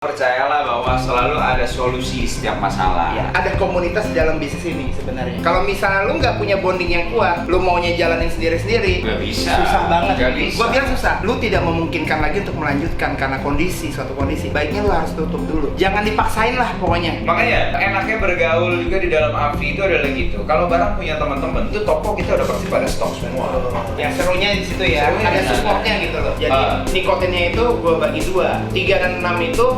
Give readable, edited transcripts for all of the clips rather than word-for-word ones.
Percayalah bahwa selalu ada solusi setiap masalah. Ya, ada komunitas di dalam bisnis ini sebenarnya. Kalau misalnya lu nggak punya bonding yang kuat, lu maunya jalanin sendiri-sendiri, Nggak bisa. susah banget. Nggak bisa. Gua bilang susah. Lu tidak memungkinkan lagi untuk melanjutkan karena suatu kondisi. Baiknya lu harus tutup dulu. Jangan dipaksain lah pokoknya. Makanya enaknya bergaul juga di dalam AVI itu adalah gitu. Kalau barang punya teman-teman itu toko kita udah pasti pada stok semua. Yang serunya di situ ya, Serunya ada di sana. supportnya gitu loh. Jadi nikotinnya itu gua bagi dua, 3 dan 6 itu.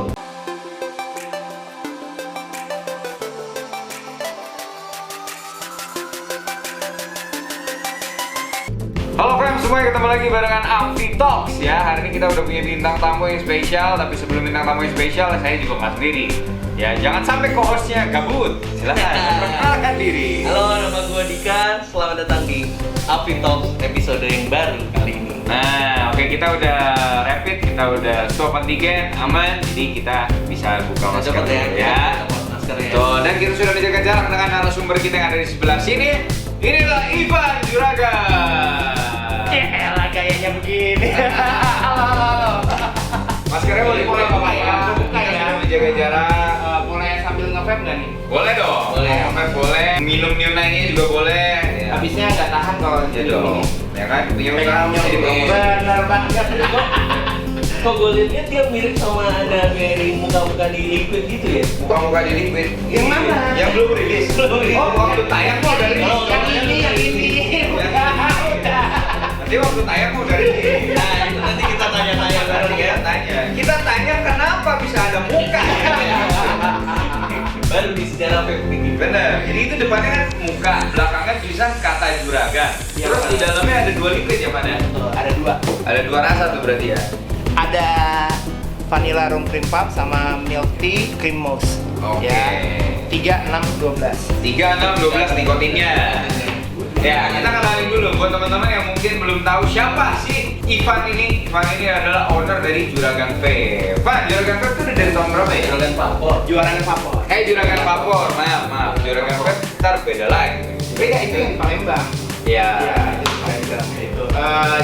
Halo fam semuanya, ketemu lagi barengan AVI Talks ya. Hari ini kita udah punya bintang tamu yang spesial. Tapi sebelum bintang tamu yang spesial, saya juga nggak sendiri. Ya, jangan sampai co-hostnya gabut. Silahkan perkenalkan diri. Halo, nama gue Dika. Selamat datang di AVI Talks episode yang baru kali ini. Nah, oke, kita udah rapid, kita udah swab antigen, aman. Jadi kita bisa buka masker Cepet dulu ya. Cepet masker ya. Tuh, dan kita sudah menjaga jarak dengan narasumber kita yang ada di sebelah sini. Inilah Ivan Juragan. Elah gayanya begini. Halo. Maskernya boleh buka Boleh, ya. buka Kita ya. sudah menjaga jarak. Boleh sambil nge-vape nggak nih? Boleh dong. Boleh. Sampai boleh. Minum Nionanya juga boleh. Ya. Habisnya nggak tahan kalau Ya di dong. ini. Ya kan, punya usaha Pegang mesti dipromosi. bener banget. Kok gue liatnya dia mirip sama ada kayak di muka-muka di liquid gitu ya? Muka-muka di liquid. Yang mana? Yang belum rilis. Belum rilis. Oh, waktu tayang kok udah rilis. Oh, yang ini. Udah. Nanti waktu tayang kok udah rilis. Nah, itu nanti kita tanya-tanya Nanti bareng ya. kita tanya kenapa bisa ada muka. Baru di sejarah vape begini. Bener, jadi itu depannya kan muka, belakangnya tulisan kata Juragan. Iya, Terus di Pak. dalamnya ada dua liquid ya mana? Ada dua. Ada dua rasa tuh berarti ya. Ada vanilla rum cream puff sama milk tea cream mousse. Oke. Ya. 3, 6, 12. 3, 6, 12 nikotinnya. Ya, kita kenalin dulu buat teman-teman yang mungkin belum tahu siapa sih Ivan ini. Ivan ini adalah owner dari Juragan Vape. Van, Juragan Vape itu udah dari tahun berapa ya? Juragan Papor. Jualan vapor. Juragan Vapor, maaf. Juragan Vape ntar beda lagi. Beda itu yang Palembang. Ya, Ya, itu Palembang itu.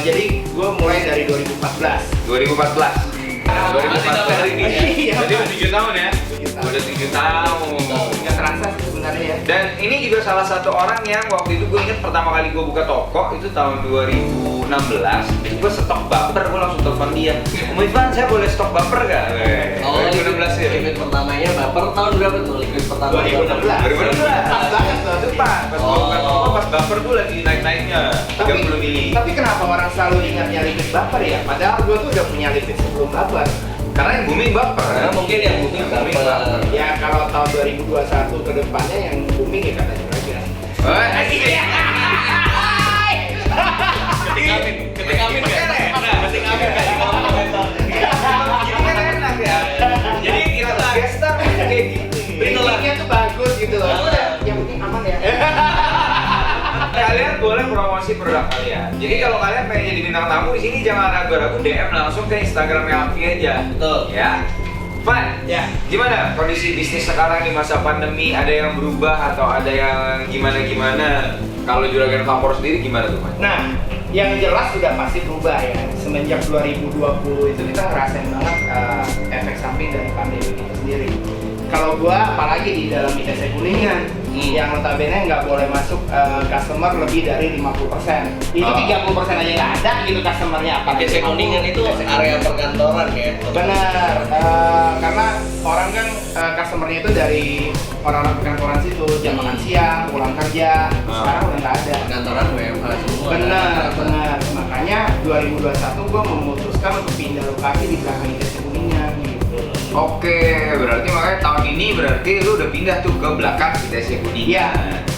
Jadi gue mulai dari 2014. 2014. Masih 2014 dari ini ya? Iya. Berarti udah 7 tahun ya? 7 tahun. Udah 7 tahun. Nggak terasa sih sebenarnya ya. Dan ini juga salah satu orang yang waktu itu gue inget pertama kali gue buka toko itu tahun 2016. Itu gue stok bumper, gue langsung telepon dia. Om Ivan, saya boleh stok bumper gak? 2016 ya? Liquid pertamanya Baper tahun berapa tuh? Liquid pertama 2016. 2016. Pas banget tuh. Itu pas gue buka toko pas bumper tuh lagi naik-naiknya 30 mili. Tapi kenapa orang selalu ingatnya liquid bumper ya? Padahal gue tuh udah punya liquid sebelum bumper. Karena yang booming bumper. Karena mungkin yang booming Booming Baper. bumper. Ya kalau tahun 2021 ke depannya yang booming ya kata Juragan. Iya. Ketik amin kan? Nah, ketik amin kan? Di kolom komentar. Jadi kan enak ya. Jadi kita gestar kayak gini. Briefingnya tuh bagus gitu loh. Nah. Udah, yang penting aman ya. Kalian boleh promosi produk kalian. Jadi kalau kalian pengen jadi bintang tamu di sini jangan ragu-ragu DM langsung ke Instagramnya Avi aja. Betul. Ya. Van, Ya. gimana kondisi bisnis sekarang di masa pandemi? Ada yang berubah atau ada yang gimana-gimana? Kalau Juragan Vapor sendiri gimana tuh, Van? Nah, yang jelas sudah pasti berubah ya. Semenjak 2020 itu kita ngerasain banget efek samping dari pandemi itu sendiri. Kalau gua apalagi di dalam ITC Kuningan yang notabene nggak boleh masuk customer lebih dari 50%. Itu Oh. 30% aja nggak ada gitu customernya. ITC Kuningan itu area perkantoran ya? Benar, karena orang kan customernya itu dari orang-orang perkantoran situ, jam makan siang, pulang kerja, sekarang udah nggak ada. Perkantoran WFH semua. Benar. Makanya 2021 gue memutuskan untuk pindah lokasi di belakang ITC Kuningan gitu. Oke, berarti makanya tahun ini berarti lu udah pindah tuh ke belakang ITC Kuningan. Iya.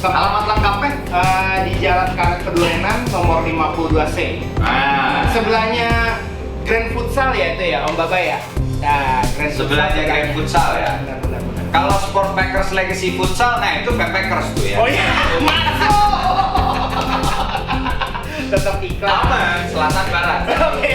Alamat lengkapnya? Di Jalan Karet Kedurenan nomor 52C. Sebelahnya Grand Futsal ya itu ya, Om Baba ya. Nah, Grand Sebelahnya Grand Futsal ya? Benar. Kalau Sport Packers Legacy Futsal, nah itu Packers tuh ya. Oh iya, masuk. Tetap iklan. Aman, selatan barat. Oke.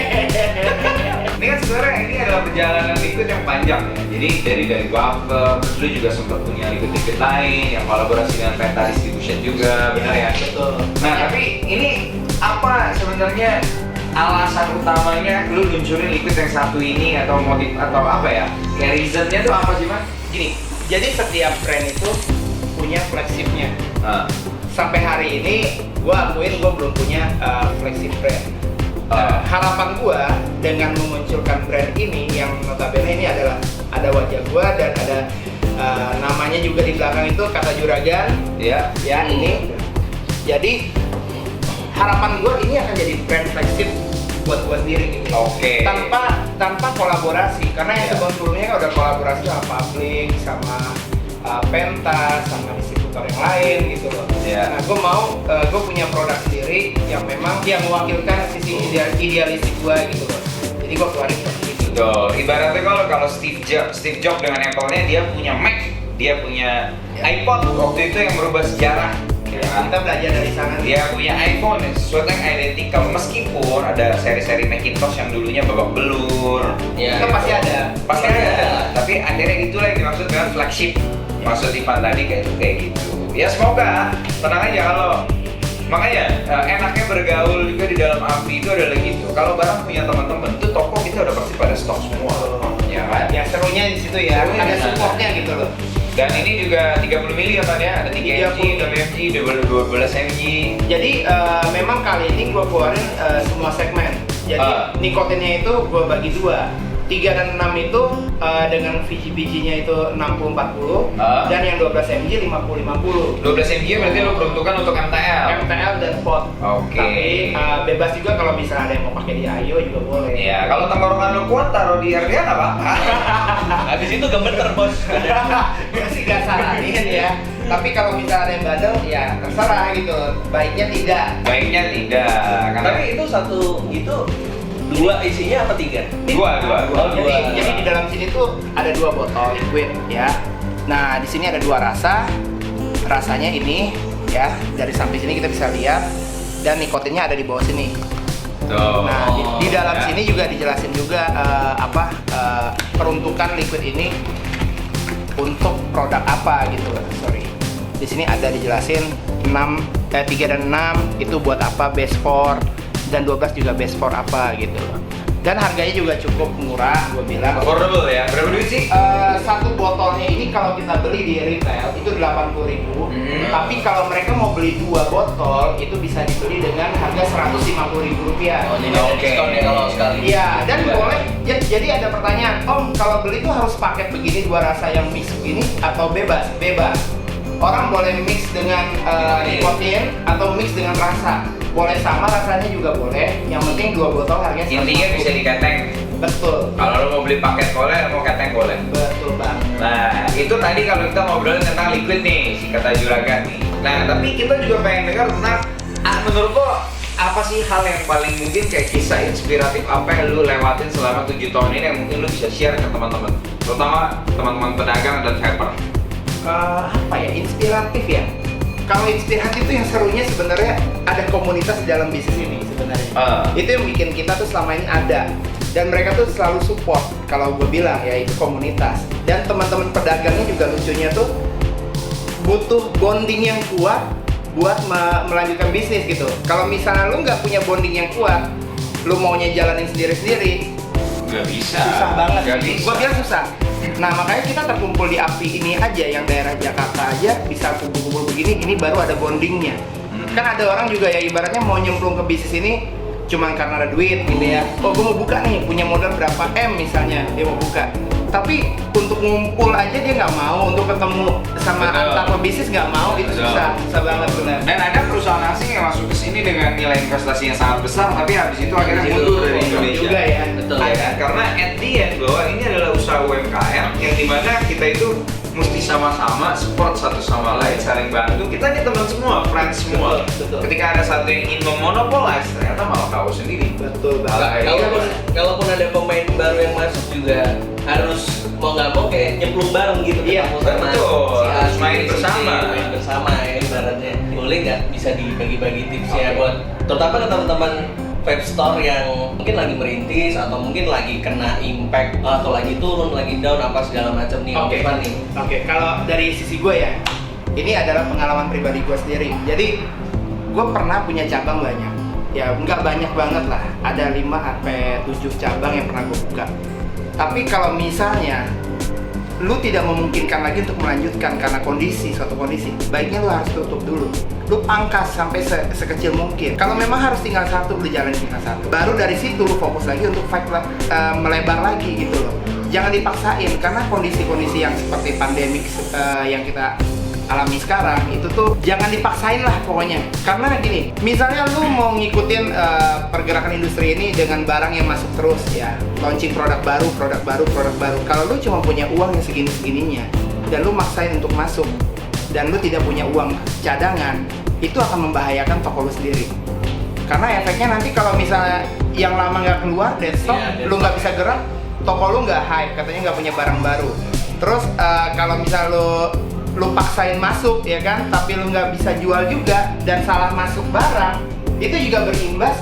Ini kan sebenarnya ini adalah perjalanan liquid yang panjang ya. Jadi dari Bumper, terus lu juga sempat punya liquid lain yang kolaborasi dengan Penta Distribution juga, benar ya? Betul. Nah, tapi ini apa sebenarnya alasan utamanya lu luncurin liquid yang satu ini atau motif atau apa ya? Ya reasonnya tuh apa sih Mas? Gini, jadi setiap brand itu punya flagshipnya. Ah. Sampai hari ini gue akuin gue belum punya flagship brand. Harapan gue dengan memunculkan brand ini yang notabene ini adalah ada wajah gue dan ada namanya juga di belakang itu kata Juragan. Ya. Ya ini. Jadi harapan gue ini akan jadi brand flagship buat gue sendiri gitu. Oke. Tanpa kolaborasi karena yang Ya. sebelumnya kan udah kolaborasi sama Public sama Penta sama distributor yang lain gitu loh. Ya. Nah, gue punya produk sendiri yang memang yang mewakilkan sisi idealistik gue gitu loh. Jadi gue keluarin seperti itu. Betul. Ibaratnya kalau Steve Jobs dengan Apple-nya dia punya Mac, dia punya iPod waktu itu yang merubah sejarah. Ya kan? Kita belajar dari sana. Dia punya iPhone, sesuatu yang identikal meskipun ada seri-seri Macintosh yang dulunya babak belur. Ya, Itu pasti ada. Pasti ada. Tapi akhirnya itulah yang dimaksud dengan flagship. Maksud Ivan tadi kayak gitu. Ya semoga tenang aja kalau makanya enaknya bergaul juga di dalam Amfi itu adalah gitu. Kalau barang punya teman-teman itu toko kita udah pasti pada stok semua. Ya kan? Ya serunya di situ ya. Serunya Ada di sana. supportnya gitu loh. Dan ini juga 30 mili kan ya, ada 3 mg, 6 mg, 12 mg. Jadi memang kali ini gue keluarin semua segmen. Jadi nikotinnya itu gue bagi dua. 3 dan 6 itu dengan biji-bijinya itu 60-40 dan yang 12 mg 50-50. 12 mg berarti lo peruntukan untuk MTL. MTL dan pot. Oke. Tapi bebas juga kalau misalnya ada yang mau pakai di Ayo juga boleh. Iya, kalau tenggorokan lo kuat taruh di RDA nggak apa-apa. Habis itu gemeter bos. Nggak sih nggak saranin ya. Tapi kalau misalnya ada yang bandel ya terserah gitu. Baiknya tidak. Baiknya tidak. Karena Tapi itu satu itu dua isinya apa tiga? dua. Oh, Jadi, dua. jadi di dalam sini tuh ada 2 botol liquid ya. Nah di sini ada 2 rasa. Rasanya ini ya dari samping sini kita bisa lihat dan nikotinnya ada di bawah sini. Tuh. Nah di dalam Ya. sini juga dijelasin juga peruntukan liquid ini untuk produk apa gitu. Sorry. Di sini ada dijelasin 3 dan 6 itu buat apa base 4 dan 12 juga base 4 apa gitu. Dan harganya juga cukup murah, gue bilang. Affordable ya. Berapa duit sih? Satu botolnya ini kalau kita beli di retail itu 80.000. Tapi kalau mereka mau beli 2 botol itu bisa dibeli dengan harga Rp150.000. Oh, jadi ada Oke. diskon ya kalau sekali. Iya, dan Dua. boleh. Jadi ada pertanyaan, Om, kalau beli tuh harus paket begini 2 rasa yang mix begini atau bebas? Bebas. Orang boleh mix dengan nikotin atau mix dengan rasa. Boleh sama rasanya juga boleh. Yang penting 2 botol harganya Intinya bisa diketeng. Betul. Kalau lo mau beli paket boleh, mau keteng boleh. Betul Bang. Nah, itu tadi kalau kita ngobrolin tentang liquid nih, si kata Juragan nih. Nah, tapi kita juga pengen dengar tentang, menurut lo apa sih hal yang paling mungkin kayak kisah inspiratif apa yang lo lewatin selama 7 tahun ini yang mungkin lo bisa share ke teman-teman, terutama teman-teman pedagang dan vapor. Apa ya, inspiratif ya. Kalau inspiratif itu yang serunya sebenarnya ada komunitas di dalam bisnis ini sebenarnya. Itu yang bikin kita tuh selama ini ada dan mereka tuh selalu support. Kalau gue bilang ya itu komunitas dan teman-teman pedagangnya juga lucunya tuh butuh bonding yang kuat buat melanjutkan bisnis gitu. Kalau misalnya lu nggak punya bonding yang kuat, lu maunya jalanin sendiri-sendiri, Gak bisa. susah banget. Gak bisa. Gua bilang susah. Nah makanya kita terkumpul di API ini aja, yang daerah Jakarta aja bisa kumpul-kumpul begini, ini baru ada bondingnya. Kan ada orang juga ya ibaratnya mau nyemplung ke bisnis ini cuman karena ada duit gitu ya. Oh gue mau buka nih, punya modal berapa M misalnya, dia mau buka. Tapi untuk ngumpul aja dia nggak mau, untuk ketemu sama Betul. antar pebisnis nggak mau, itu Betul. susah banget benar. Dan ada perusahaan asing yang masuk ke sini dengan nilai investasi yang sangat besar, tapi habis itu akhirnya mundur dari Indonesia. Juga ya. Betul. Ya kan? Karena at the end bahwa ini adalah usaha UMKM yang dimana kita itu mesti sama-sama support satu sama lain, saling bantu. Kita ini teman semua, friends semua. Betul. Ketika ada satu yang ingin memonopolize, ternyata malah kau sendiri. Betul banget. Kalaupun ada pemain baru yang masuk juga harus mau nggak mau kayak nyemplung bareng gitu. Iya, ketemu sama betul. si A, Harus si B, main si C, bersama. main bersama ya ibaratnya. Boleh nggak bisa dibagi-bagi tipsnya buat terutama ke teman-teman vape store yang mungkin lagi merintis atau mungkin lagi kena impact atau lagi turun, lagi down apa segala macam nih. Oke. Apa nih? Oke, kalau dari sisi gue ya, ini adalah pengalaman pribadi gue sendiri. Jadi, gue pernah punya cabang banyak, ya nggak banyak banget lah, ada 5-7 cabang yang pernah gue buka. Tapi kalau misalnya lu tidak memungkinkan lagi untuk melanjutkan karena suatu kondisi, baiknya lu harus tutup dulu. Lu pangkas sampai sekecil mungkin. Kalau memang harus tinggal satu, lu jalanin tinggal satu. Baru dari situ lu fokus lagi untuk melebar lagi gitu loh. Jangan dipaksain, karena kondisi-kondisi yang seperti pandemik yang kita alami sekarang itu tuh jangan dipaksain lah pokoknya. Karena gini, misalnya lu mau ngikutin pergerakan industri ini dengan barang yang masuk terus ya, launching produk baru. Kalau lu cuma punya uang yang segininya dan lu maksain untuk masuk dan lu tidak punya uang cadangan, itu akan membahayakan toko lu sendiri. Karena efeknya nanti kalau misalnya yang lama nggak keluar, dead stock, lu nggak bisa gerak, toko lu nggak hype, katanya nggak punya barang baru. Terus kalau misal lu paksain masuk ya kan, tapi lu nggak bisa jual juga dan salah masuk barang, itu juga berimbas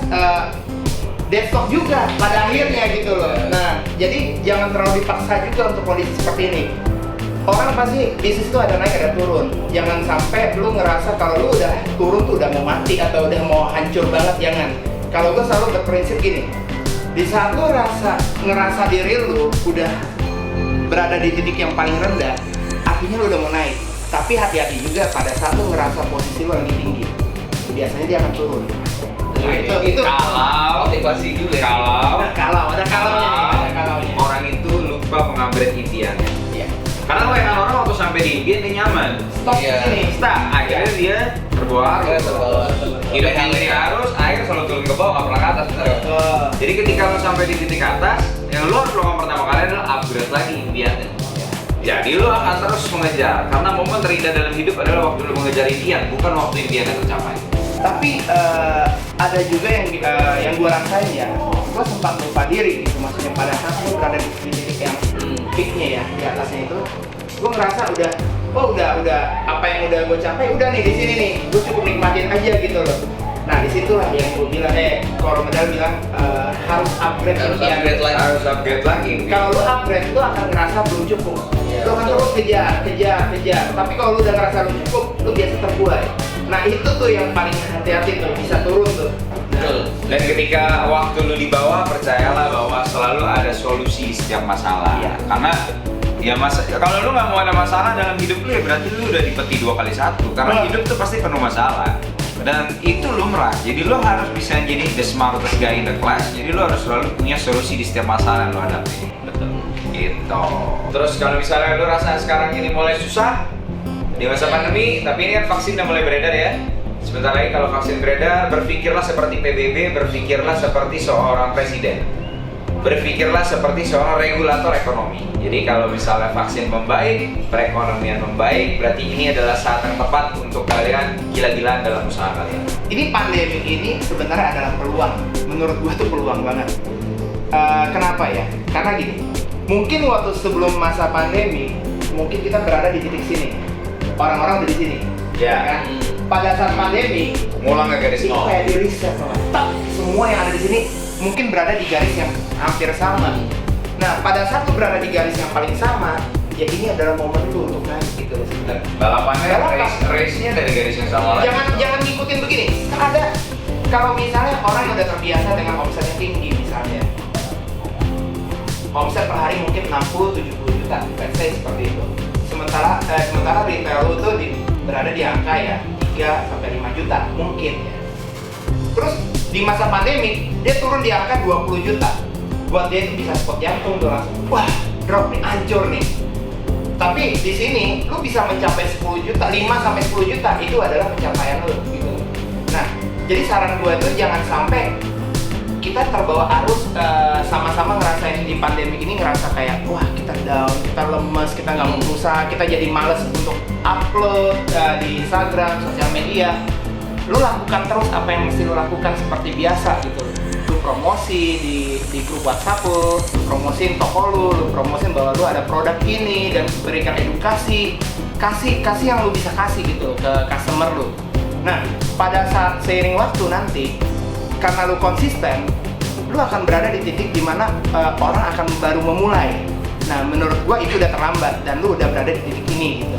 dead stock juga pada akhirnya gitu loh. Nah, jadi jangan terlalu dipaksa juga untuk kondisi seperti ini. Orang pasti bisnis tuh ada naik ada turun. Jangan sampai lu ngerasa kalau lu udah turun tuh udah mau mati atau udah mau hancur banget, jangan. Kalau gue selalu berprinsip gini, di saat lu ngerasa diri lu udah berada di titik yang paling rendah, artinya lu udah mau naik. Tapi hati-hati juga pada saat lu ngerasa posisi lu lagi tinggi, biasanya dia akan turun. Nah, itu kalau motivasi juga. kalau ada kalaunya. Orang itu lupa mengupgrade impiannya. Iya. Karena kebanyakan orang waktu sampai di impian dia nyaman. Stop Iya. sini. Stop. Akhirnya dia terbawa arus. Hidup ini arus, akhirnya selalu turun ke bawah, nggak pernah ke atas. Bener. Jadi ketika lo sampai di titik atas, yang lo harus lakukan pertama kali adalah upgrade lagi impiannya. Jadi lo akan terus mengejar, karena momen terindah dalam hidup adalah waktu lo mengejar impian, bukan waktu impiannya tercapai. Tapi ada juga yang gue rasain ya, gue sempat lupa diri gitu, maksudnya pada saat gue berada di titik yang peaknya ya, di atasnya itu, gue ngerasa udah apa yang udah gue capai udah nih di sini nih, gue cukup nikmatin aja gitu loh. Nah disitulah yang gue bilang, kalau Medal bilang harus upgrade impian. Harus upgrade lagi. Kalau lu upgrade, lu akan ngerasa belum cukup. Lu akan terus kejar. Tapi kalau lu udah ngerasa belum cukup, lu biasa terbuai. Nah itu tuh yang paling hati-hati tuh, bisa turun tuh. Betul. Dan ketika waktu lu di bawah, percayalah bahwa selalu ada solusi setiap masalah. Iya. Karena ya kalau lu nggak mau ada masalah dalam hidup lu, ya berarti lu udah dipeti 2x1. Karena hidup tuh pasti penuh masalah. Dan itu lumrah. Jadi lu harus bisa jadi the smartest guy in the class. Jadi lu harus selalu punya solusi di setiap masalah yang lu hadapi. Betul. Gitu. Terus kalau misalnya lu rasa sekarang ini mulai susah di masa pandemi, tapi ini kan vaksin udah mulai beredar ya. Sebentar lagi kalau vaksin beredar, berpikirlah seperti PBB, berpikirlah seperti seorang presiden. Berpikirlah seperti seorang regulator ekonomi. Jadi kalau misalnya vaksin membaik, perekonomian membaik, berarti ini adalah saat yang tepat untuk kalian gila-gilaan dalam usaha kalian. Ini pandemi ini sebenarnya adalah peluang. Menurut gua tuh peluang banget. Kenapa ya? Karena gini, mungkin waktu sebelum masa pandemi, mungkin kita berada di titik sini. Orang-orang udah di sini. Ya. Kan? Pada saat pandemi, Ngulang ke garis itu nol. kayak di reset tak, semua yang ada di sini mungkin berada di garis yang hampir sama. Nah, pada saat lu berada di garis yang paling sama, ya ini adalah momen lu untuk naik gitu loh sebenarnya. Balapannya race-nya dari garis yang sama lagi. Jangan ngikutin begini. Kan ada kalau misalnya orang yang udah terbiasa dengan omset yang tinggi misalnya. Omset per hari mungkin 60-70 juta, let's say seperti itu. Sementara retail lu tuh berada di angka ya 3-5 juta mungkin ya. Terus di masa pandemi dia turun di angka 20 juta. Buat dia itu bisa spot jantung tuh langsung. Wah, drop nih, hancur nih. Tapi di sini lu bisa mencapai 10 juta, 5-10 juta itu adalah pencapaian lu gitu. Nah, jadi saran gue tuh jangan sampai kita terbawa arus sama-sama ngerasain di pandemi ini, ngerasa kayak wah kita down, kita lemes, kita nggak mau berusaha, kita jadi males untuk upload di Instagram, sosial media. Lu lakukan terus apa yang mesti lu lakukan seperti biasa gitu. Lu promosi di grup WhatsApp lu promosiin toko lu promosiin bahwa lu ada produk ini dan berikan edukasi, kasih yang lu bisa kasih gitu ke customer lu. Nah, pada saat seiring waktu nanti, karena lu konsisten, lu akan berada di titik dimana orang akan baru memulai. Nah, menurut gua itu udah terlambat dan lu udah berada di titik ini gitu.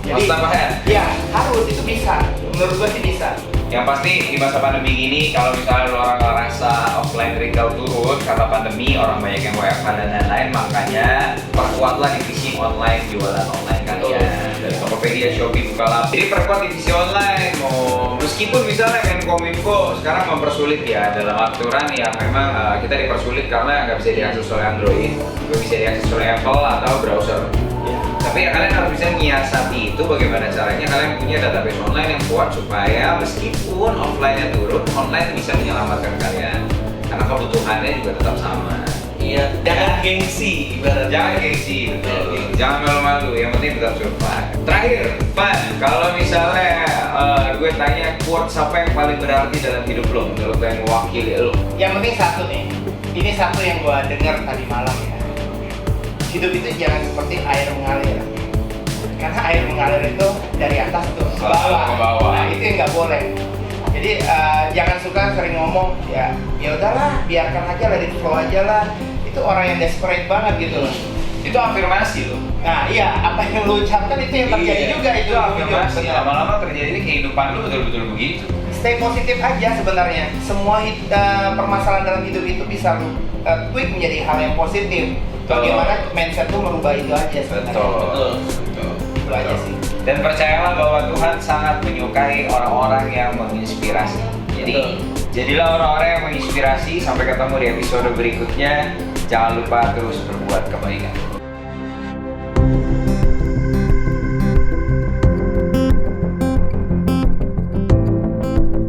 Jadi, Must have ahead. ya harus itu bisa. Menurut gua sih bisa. Yang pasti di masa pandemi gini, kalau misalnya lo orang ngerasa offline retail turun karena pandemi, orang banyak yang WFH dan lain-lain, makanya perkuatlah divisi online, jualan online kalian. Dari Tokopedia, Shopee, Bukalapak. Jadi perkuat divisi online. Meskipun misalnya Menkominfo sekarang mempersulit ya dalam aturan yang memang kita dipersulit karena nggak bisa diakses oleh Android, nggak bisa diakses oleh Apple atau browser. Tapi ya kalian harus bisa menyiasati itu, bagaimana caranya kalian punya database online yang kuat supaya meskipun offline-nya turun, online bisa menyelamatkan kalian karena kebutuhannya juga tetap sama. Iya, jangan gengsi ibaratnya. Jangan gengsi, betul. Jangan malu-malu, yang penting tetap survive. Terakhir, Pan, kalau misalnya gue tanya quotes apa yang paling berarti dalam hidup lo, menurut lo yang mewakili lo? Yang penting satu nih, ini satu yang gue dengar tadi malam ya. Hidup itu jangan seperti air mengalir. Karena air mengalir itu dari atas tuh ke bawah. Nah itu yang nggak boleh. Jadi jangan suka sering ngomong ya udahlah biarkan aja, let it flow aja lah. Itu orang yang desperate banget gitu loh. Itu afirmasi lo. Nah iya, apa yang lu ucapkan itu yang terjadi juga itu. Afirmasi, lama-lama terjadi kehidupan lo betul-betul begitu. Stay positif aja sebenarnya. Semua permasalahan dalam hidup itu bisa lu tweak menjadi hal yang positif. Bagaimana mindset lu merubah itu aja sebenarnya. Betul. Itu aja sih. Dan percayalah bahwa Tuhan sangat menyukai orang-orang yang menginspirasi. Jadi jadilah orang-orang yang menginspirasi. Sampai ketemu di episode berikutnya. Jangan lupa terus berbuat kebaikan.